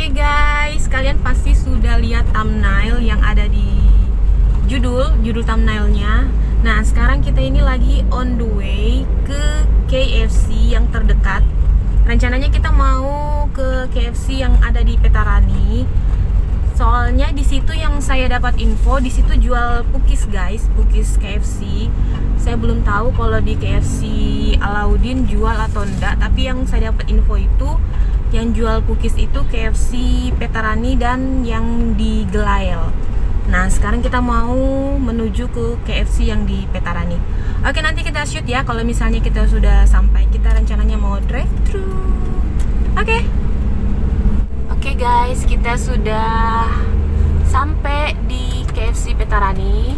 Oke guys, kalian pasti sudah lihat thumbnail yang ada di judul thumbnailnya. Nah, sekarang kita ini lagi on the way ke KFC yang terdekat. Rencananya kita mau ke KFC yang ada di Petarani. Soalnya di situ yang saya dapat info, di situ jual pukis guys, pukis KFC. Saya belum tahu kalau di KFC Alauddin jual atau enggak, tapi yang saya dapat info itu yang jual pukis itu KFC Petarani dan yang di Gelael. Nah, sekarang kita mau menuju ke KFC yang di Petarani. Oke, nanti kita shoot ya kalau misalnya kita sudah sampai. Kita rencananya mau drive thru. Oke. Oke guys, kita sudah sampai di KFC Petarani.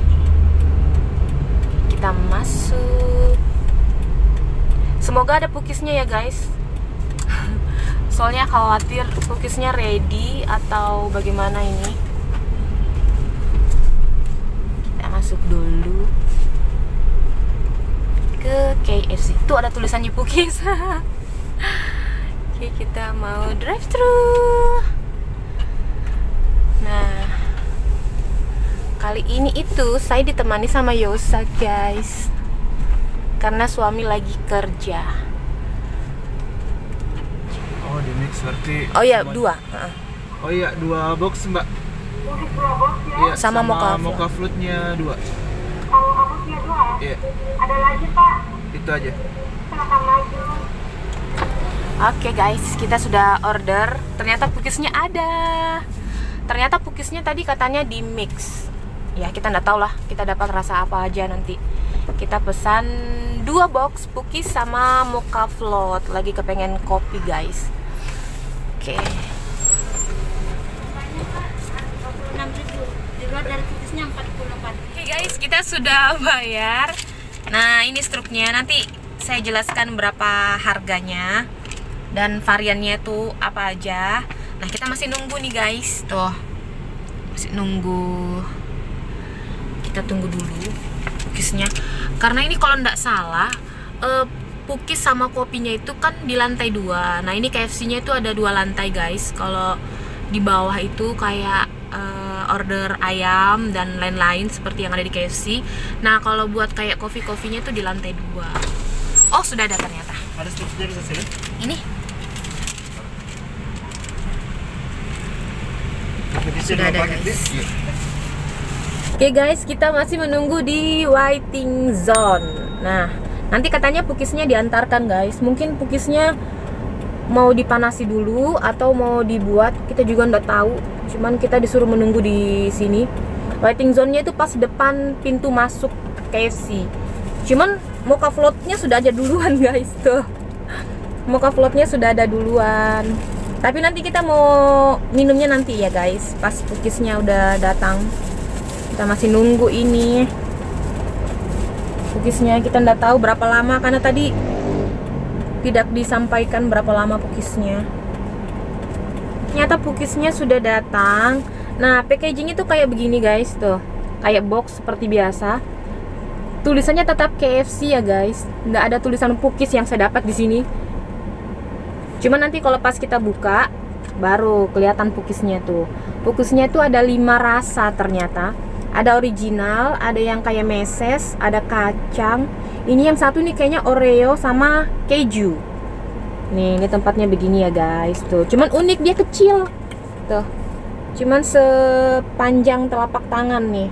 Kita masuk. Semoga ada pukisnya ya guys. Soalnya khawatir pukisnya ready atau bagaimana ini. Kita masuk dulu ke KFC. Tuh ada tulisannya pukis. Oke, kita mau drive thru. Nah, kali ini itu saya ditemani sama Yosa guys, karena suami lagi kerja. Oh, di mix berarti. Oh iya, dua. Oh iya, 2 box mbak. Iya, sama mocha floatnya 2. Kalau kamusnya 2 ya? Iya. Ada lagi pak? Itu aja. Silakan maju. Oke guys, kita sudah order. Ternyata pukisnya ada. Ternyata pukisnya tadi katanya di mix. Ya kita nggak tahu lah, kita dapat rasa apa aja nanti. Kita pesan 2 box pukis sama mocha float. Lagi kepengen kopi guys. Oke. Dari pukisnya 44. Oke guys, kita sudah bayar. Nah, ini struknya. Nanti saya jelaskan berapa harganya dan variannya itu apa aja. Nah, kita masih nunggu nih guys. Tuh. Masih nunggu. Kita tunggu dulu pukisnya. Karena ini kalau nggak salah pukis sama kopinya itu kan di lantai 2. Nah, ini KFC-nya itu ada 2 lantai guys. Kalau di bawah itu kayak order ayam dan lain-lain seperti yang ada di KFC. Nah, kalau buat kayak kopi-kopinya itu di lantai 2. Oh, sudah ada ternyata. Ada struknya di sini. Ini Sudah ada guys. Oke guys, kita masih menunggu di waiting zone. Nah, nanti katanya pukisnya diantarkan guys. Mungkin pukisnya mau dipanasi dulu atau mau dibuat, kita juga nggak tahu. Cuman kita disuruh menunggu di sini. Waiting zone-nya itu pas depan pintu masuk KFC. Cuman mocha float-nya sudah ada duluan guys tuh. Mocha float-nya sudah ada duluan. Tapi nanti kita mau minumnya nanti ya guys, pas pukisnya udah datang. Kita masih nunggu ini pukisnya. Kita nggak tahu berapa lama karena tadi tidak disampaikan berapa lama pukisnya. Ternyata pukisnya sudah datang. Nah, packaging itu kayak begini guys tuh, kayak box seperti biasa. Tulisannya tetap KFC ya guys, nggak ada tulisan pukis yang saya dapat di sini. Cuma nanti kalau pas kita buka baru kelihatan pukisnya tuh. Pukisnya itu ada 5 rasa ternyata. Ada original, ada yang kayak meses, ada kacang. Ini yang satu nih kayaknya Oreo sama keju. Nih, ini tempatnya begini ya guys tuh. Cuman unik, dia kecil. Tuh. Cuman sepanjang telapak tangan nih.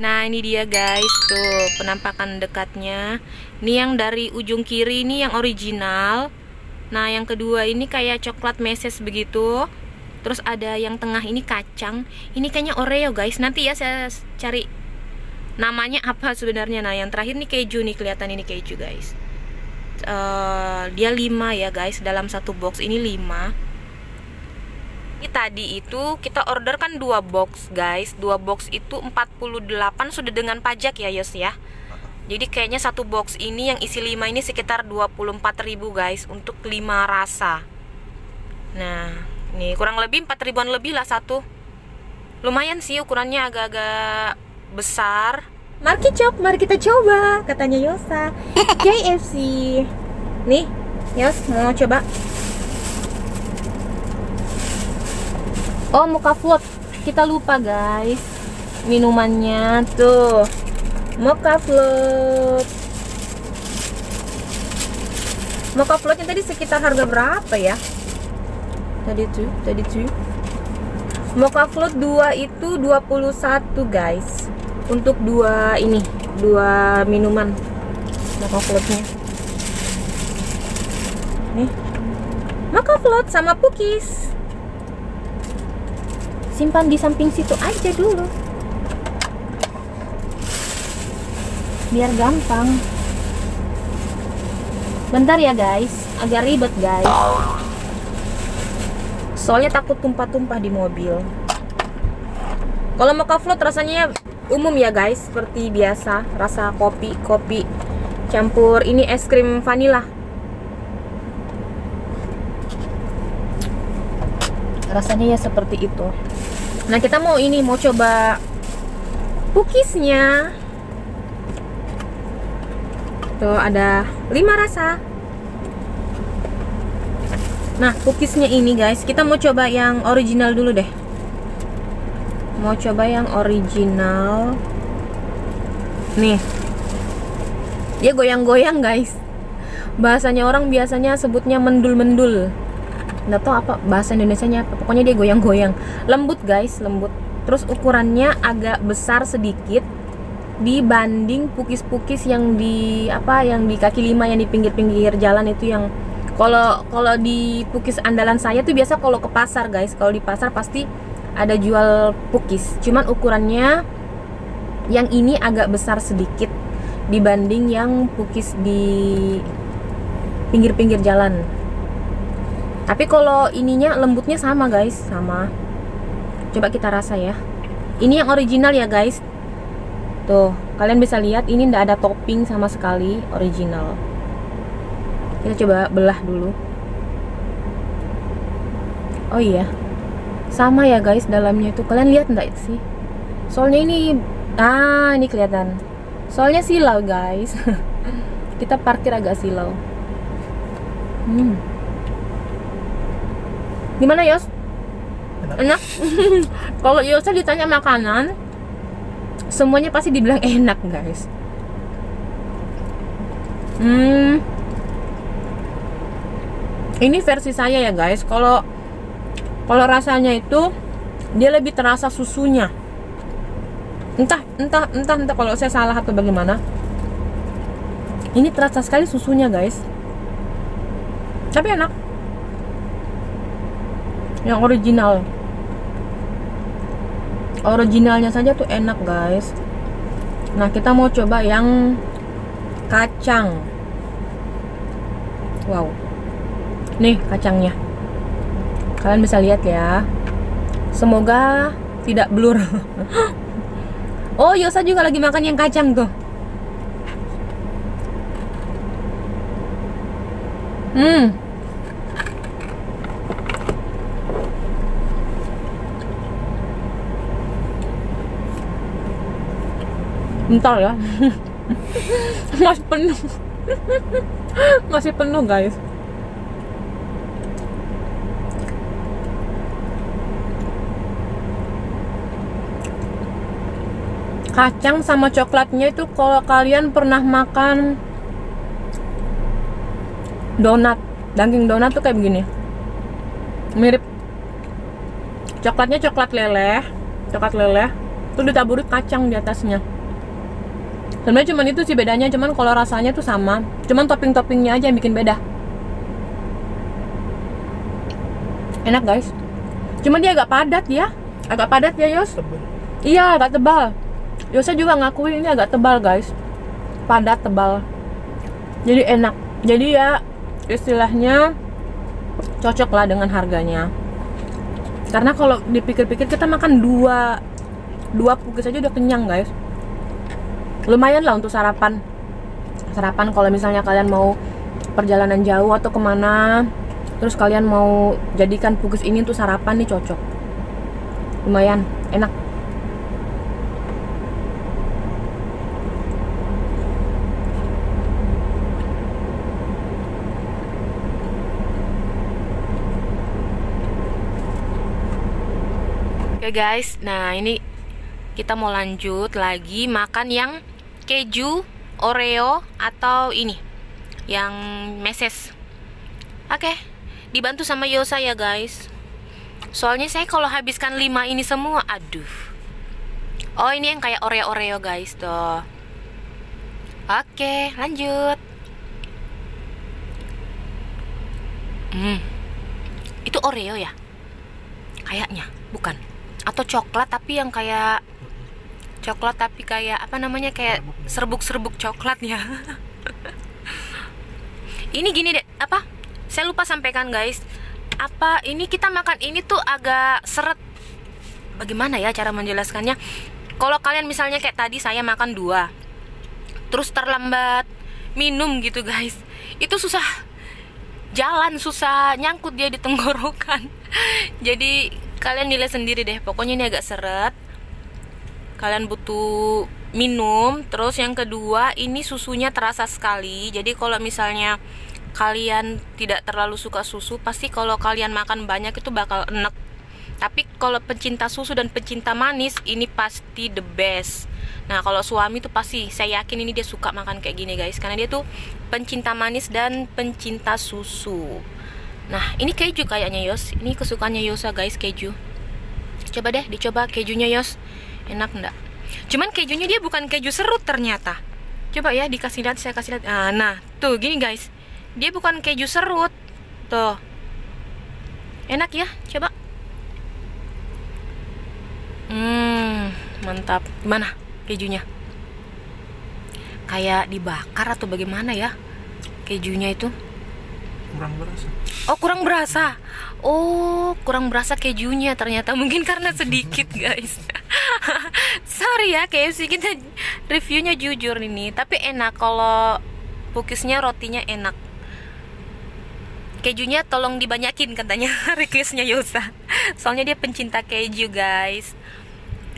Nah, ini dia guys tuh penampakan dekatnya. Ini yang dari ujung kiri ini yang original. Nah, yang kedua ini kayak coklat meses begitu. Terus ada yang tengah ini kacang. Ini kayaknya Oreo guys. Nanti ya saya cari namanya apa sebenarnya. Nah, yang terakhir nih keju nih, kelihatan ini keju guys. Dia 5 ya guys, dalam satu box ini 5. Ini tadi itu kita order kan 2 box guys. 2 box itu 48 sudah dengan pajak ya Yos ya. Jadi kayaknya satu box ini yang isi 5 ini sekitar 24.000 guys untuk 5 rasa. Nah, ini kurang lebih 4 ribuan lebih lah satu. Lumayan sih ukurannya, agak-agak besar. Mari kita coba, katanya Yosa. KFC. Nih, Yos mau coba. Oh, mocha float. Kita lupa guys. Minumannya tuh. Mocha float. Mocha floatnya tadi sekitar harga berapa ya? Tadi tuh. Mocha float 2 itu 21 guys. Untuk dua minuman mocha floatnya. Nih. Mocha float sama cookies. Simpan di samping situ aja dulu. Biar gampang. Bentar ya guys, agak ribet guys. Soalnya takut tumpah-tumpah di mobil. Kalau mocha float rasanya umum ya guys, seperti biasa, rasa kopi campur ini es krim vanila. Rasanya ya seperti itu. Nah, kita mau coba cookiesnya. Tuh ada 5 rasa. Nah, cookiesnya ini guys, kita mau coba yang original dulu deh. Mau coba yang original. Nih. Dia goyang-goyang guys. Bahasanya orang biasanya sebutnya mendul-mendul. Nggak tahu apa bahasa Indonesianya apa. Pokoknya dia goyang-goyang. Lembut guys, lembut. Terus ukurannya agak besar sedikit dibanding pukis-pukis yang di kaki lima, yang di pinggir-pinggir jalan itu. Yang kalau di pukis andalan saya tuh biasa kalau ke pasar guys. Kalau di pasar pasti ada jual pukis. Cuman ukurannya yang ini agak besar sedikit dibanding yang pukis di pinggir-pinggir jalan. Tapi kalau ininya lembutnya sama guys, sama. Coba kita rasa ya. Ini yang original ya guys. Tuh, kalian bisa lihat ini ndak ada topping sama sekali, original. Kita coba belah dulu. Oh iya, sama ya guys dalamnya itu. Kalian lihat ndak sih? Soalnya ini kelihatan. Soalnya silau guys. Kita parkir agak silau. Gimana Yos? Enak? Kalau Yosnya ditanya makanan, semuanya pasti dibilang enak guys. Ini versi saya ya guys. Kalau rasanya itu dia lebih terasa susunya. Entah kalau saya salah atau bagaimana. Ini terasa sekali susunya guys. Tapi enak. Yang originalnya saja tuh enak guys. Nah, kita mau coba yang kacang. Wow, nih kacangnya, kalian bisa lihat ya. Semoga tidak blur. Oh, Yosa juga lagi makan yang kacang tuh. Bentar ya. Masih penuh. Masih penuh guys. Kacang sama coklatnya itu kalau kalian pernah makan donat, daging donat tuh kayak begini. Mirip. Coklatnya coklat leleh. Tuh ditaburi kacang di atasnya. Sebenarnya cuman itu sih bedanya, cuman kalau rasanya tuh sama, cuman topping-toppingnya aja yang bikin beda. Enak guys. Cuman dia agak padat ya Yos. Tebal. Iya, agak tebal. Yosnya juga ngakuin ini agak tebal guys, padat tebal. Jadi enak. Jadi ya istilahnya cocok lah dengan harganya. Karena kalau dipikir-pikir kita makan dua pukis aja udah kenyang guys. Lumayan lah untuk sarapan kalau misalnya kalian mau perjalanan jauh atau kemana, terus kalian mau jadikan pukis ini untuk sarapan nih, cocok. Lumayan enak. Oke guys, nah ini kita mau lanjut lagi makan yang keju, Oreo, atau ini yang meses. Oke, dibantu sama Yosa ya guys. Soalnya saya kalau habiskan 5 ini semua, aduh. Oh, ini yang kayak Oreo guys tuh. Oke, lanjut. Itu Oreo ya? Kayaknya, bukan. Atau coklat tapi yang kayak coklat tapi kayak apa namanya, kayak serbuk-serbuk coklat ya. Ini gini deh, apa? Saya lupa sampaikan guys. Apa ini kita makan ini tuh agak seret. Bagaimana ya cara menjelaskannya? Kalau kalian misalnya kayak tadi saya makan 2, terus terlambat minum gitu guys, itu susah jalan, susah nyangkut dia di tenggorokan. Jadi kalian nilai sendiri deh, pokoknya ini agak seret. Kalian butuh minum. Terus yang kedua, ini susunya terasa sekali. Jadi kalau misalnya kalian tidak terlalu suka susu, pasti kalau kalian makan banyak itu bakal enek. Tapi kalau pencinta susu dan pencinta manis, ini pasti the best. Nah, kalau suami tuh pasti, saya yakin ini dia suka makan kayak gini guys, karena dia tuh pencinta manis dan pencinta susu. Nah, ini keju kayaknya Yos. Ini kesukaannya Yosa guys, keju. Coba deh dicoba kejunya Yos. Enak enggak? Cuman kejunya dia bukan keju serut ternyata. Coba ya dikasih lihat, saya kasih lihat. Nah, tuh gini guys. Dia bukan keju serut. Tuh. Enak ya? Coba. Mantap. Gimana kejunya? Kayak dibakar atau bagaimana ya kejunya itu? Kurang berasa. Oh, kurang berasa. Oh, kurang berasa kejunya ternyata. Mungkin karena sedikit guys. Sorry ya, KFC kita reviewnya jujur ini. Tapi enak, kalau cookiesnya, rotinya enak. Kejunya tolong dibanyakin katanya requestnya Yosa. Soalnya dia pencinta keju guys.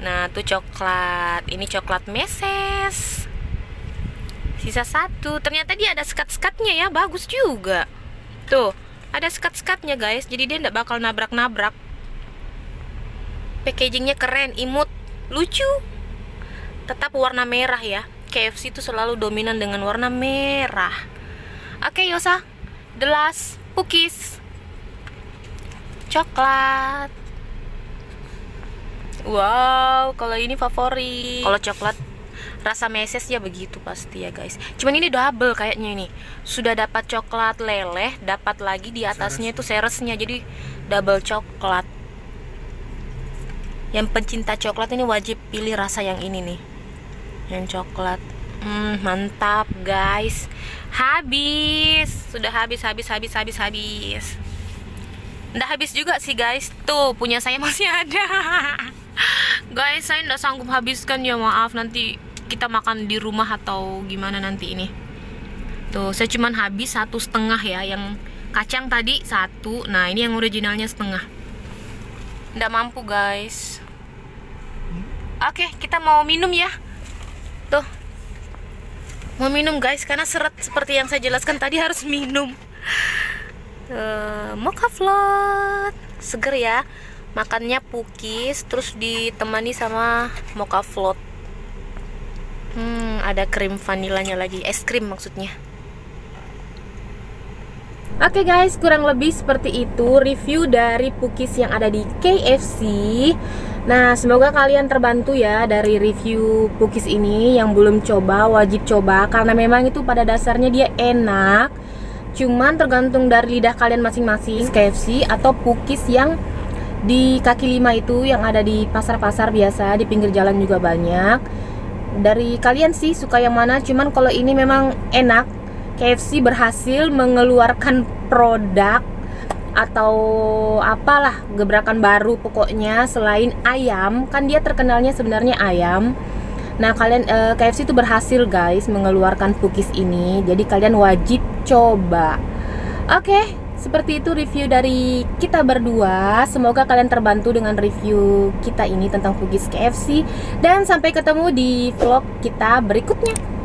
Nah, tuh coklat. Ini coklat meses. Sisa 1. Ternyata dia ada sekat-sekatnya ya. Bagus juga. Tuh, ada sekat-sekatnya guys. Jadi dia nggak bakal nabrak-nabrak. Packagingnya keren, imut, lucu. Tetap warna merah ya. KFC itu selalu dominan dengan warna merah. Oke Yosa, the last cookies. Coklat. Wow, kalau ini favorit. Kalau coklat rasa meses ya begitu pasti ya guys. Cuman ini double kayaknya ini. Sudah dapat coklat leleh, dapat lagi di atasnya itu seresnya. Jadi double coklat. Yang pencinta coklat ini wajib pilih rasa yang ini nih. Yang coklat. Mantap guys. Habis. Sudah habis. Nggak habis juga sih guys. Tuh, punya saya masih ada. Guys, saya nggak sanggup habiskan ya, maaf. Nanti kita makan di rumah atau gimana nanti ini. Tuh, saya cuman habis 1,5 ya. Yang kacang tadi 1. Nah, ini yang originalnya setengah. Nggak mampu guys. Oke, kita mau minum ya. Tuh, mau minum guys, karena seret seperti yang saya jelaskan tadi harus minum. Mocha float, seger ya. Makannya pukis, terus ditemani sama mocha float. Ada krim vanilanya lagi, es krim maksudnya. Oke guys, kurang lebih seperti itu review dari cookies yang ada di KFC. Nah, semoga kalian terbantu ya dari review cookies ini. Yang belum coba, wajib coba, karena memang itu pada dasarnya dia enak. Cuman tergantung dari lidah kalian masing-masing. KFC atau cookies yang di kaki 5 itu, yang ada di pasar-pasar biasa, di pinggir jalan juga banyak. Dari kalian sih suka yang mana. Cuman kalau ini memang enak. KFC berhasil mengeluarkan produk atau apalah, gebrakan baru pokoknya selain ayam. Kan dia terkenalnya sebenarnya ayam. Nah, kalian KFC itu berhasil guys mengeluarkan cookies ini. Jadi kalian wajib coba. Oke, seperti itu review dari kita berdua. Semoga kalian terbantu dengan review kita ini tentang cookies KFC. Dan sampai ketemu di vlog kita berikutnya.